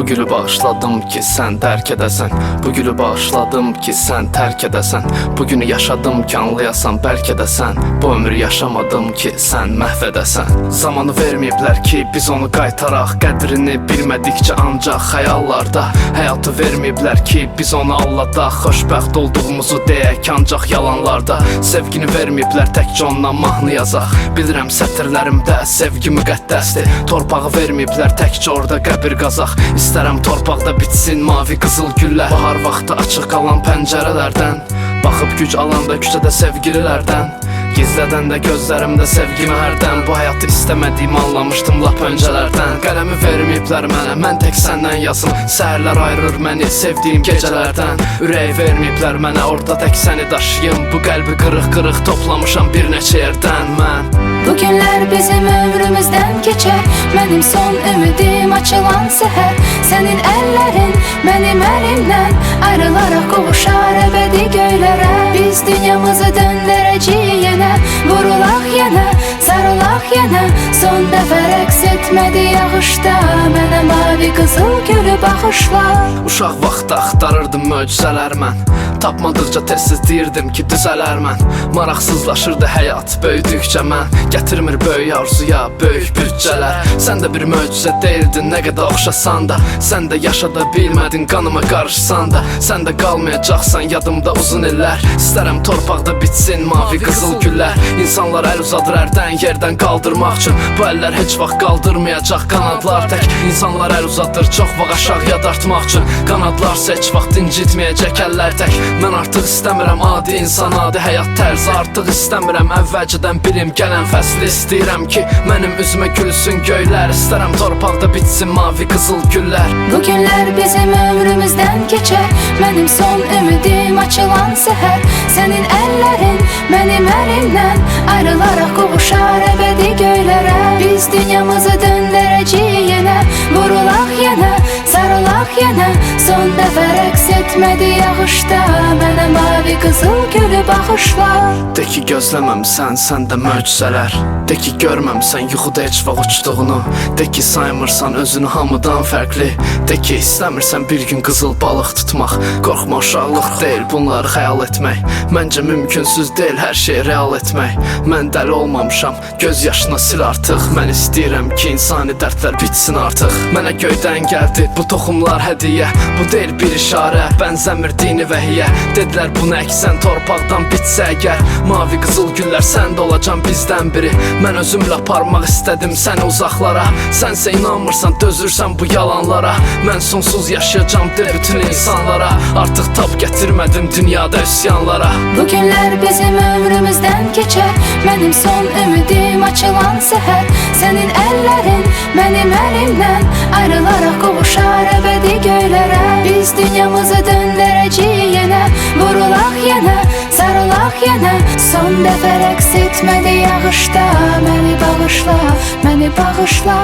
Bu gülü bağışladım ki sən tərk edəsən. Bu gülü bağışladım ki sən tərk edəsən. Bu günü yaşadım ki anlayasan bəlkə də sən. Bu ömür yaşamadım ki sən məhv edəsən. Zamanı verməyiblər ki biz onu qaytaraq. Qədrini bilmədikcə ancaq xəyallarda. Həyatı verməyiblər ki biz onu alladaq. Xoşbəxt olduğumuzu deyək ancaq yalanlarda. Sevgini verməyiblər təkcə ondan mahnı yazaq. Bilirəm sətirlərimdə sevgi müqəddəsdir. Torpağı verməyiblər təkcə orada qəbir qazaq. İstərəm torpaqda bitsin mavi qızıl güllər. Bahar vaxtı açıq qalan pəncərələrdən baxıb güc alanda küçədə sevgililərdən. Gizlədən də gözlərimdə sevgimi hərdən. Bu həyatı istəmədiyimi anlamışdım lap öncələrdən. Qələmi verməyiblər mənə, mən tək səndən yazım. Səhərlər ayırır məni sevdiyim gecələrdən. Ürəyi verməyiblər mənə, orada tək səni daşıyım. Bu qəlbi qırıq-qırıq toplamışam bir neçə yerdən mən. Bu günlər bizim ömrümüzdən keçər. Mənim son ümidim açılan səhər. Sənin əllərin mənim əlimdən ayrılaraq qovuşar əbədi göylərə. Biz dünyamızı döndərəcəyik yenə. Vurulaq yenə, sarılaq yenə. Son dəfə rəqs etmədi yağışda. Mənə mavi qızıl gülü bağışla. Uşaq vaxtda axtarırdım möcüzələr mən. Tapmadıqca tez-tez deyirdim ki düzələr mən. Maraqsızlaşırdı həyat böyüdükcə mən. Gətirmir böyük arzuya böyük bütcələr. Sən də bir möcüzə deyildin nə qədər oxşasan da. Sən də yaşada bilmədin qanıma qarışsan da. Sən də qalmayacaqsan yadımda uzun illər. İstərəm torpaqda bitsin mavi qızıl güllər. İnsanlar əl uzadır ərdən yerdən qaldırmaq üçün. Bu əllər heç vaxt qaldırmayacaq qanadlar tək. İnsanlar əl uzadır çox vaxt aşağıya dartmaq üçün. Qanadlarsa heç vaxt incitməyəcək əllər tək. Mən artıq istəmirəm adi insan, adi həyat tərzi. Artıq istəmirəm əvvəlcədən bilim gələn fəsli. İstəyirəm ki mənim üzümə gülsün göylər. İstərəm torpaqda bitsin mavi qızıl güllər. Bu günlər bizim ömrümüzdən keçər. Mənim son ümidim açılan səhər. Sənin əllərin mənim əlimdən ayrılaraq qovuşar əbədi göylərə. Biz dünyamızı döndərəcəyik yenə. Vurulaq yenə, sarılaq yenə. Son dəfə rəqs etmədi yağışda. Mənə mavi qızıl gülü bağışla. De ki gözləməmsən səndə möcüzələr. De ki görməmsən yuxuda heç vaxt uçduğunu. De ki saymırsan özünü hamıdan fərqli. De ki istəmirsən bir gün qızıl balıq tutmaq. Qorxma uşaqlıq deyil bunları xəyal etmək. Məncə mümkünsüz deyil hər şeyi real etmək. Mən dəli olmamışam, göz yaşına sil artıq. Mən istəyirəm ki insani dərdlər bitsin artıq. Mənə göydən gəldi bu toxumlar hədiyyə. Bu deyil bir işarə, bənzəmir dini vəhiyyə. Dedilər bunu əksən torpaqdan bitsə əgər. Mavi qızıl güllər səndə olacam bizdən biri. Mən özümlə aparmaq istədim səni uzaqlara. Sənsə inanmırsan, dözürsən bu yalanlara. Mən sonsuz yaşayacam de bütün insanlara. Artıq tab gətirmədim dünyada üsyanlara. Bu günlər bizim ömrümüzdən keçər. Mənim son ümidim açılan səhər. Sənin əllərin mənim əlimdən ayrılaraq qovuşar əbədi göylərə. Biz dünyamızı döndərəcəyik yenə. Vurulaq yenə, sarılaq yenə. Son dəfə rəqs etmədi yağışda. Məni bağışla, məni bağışla.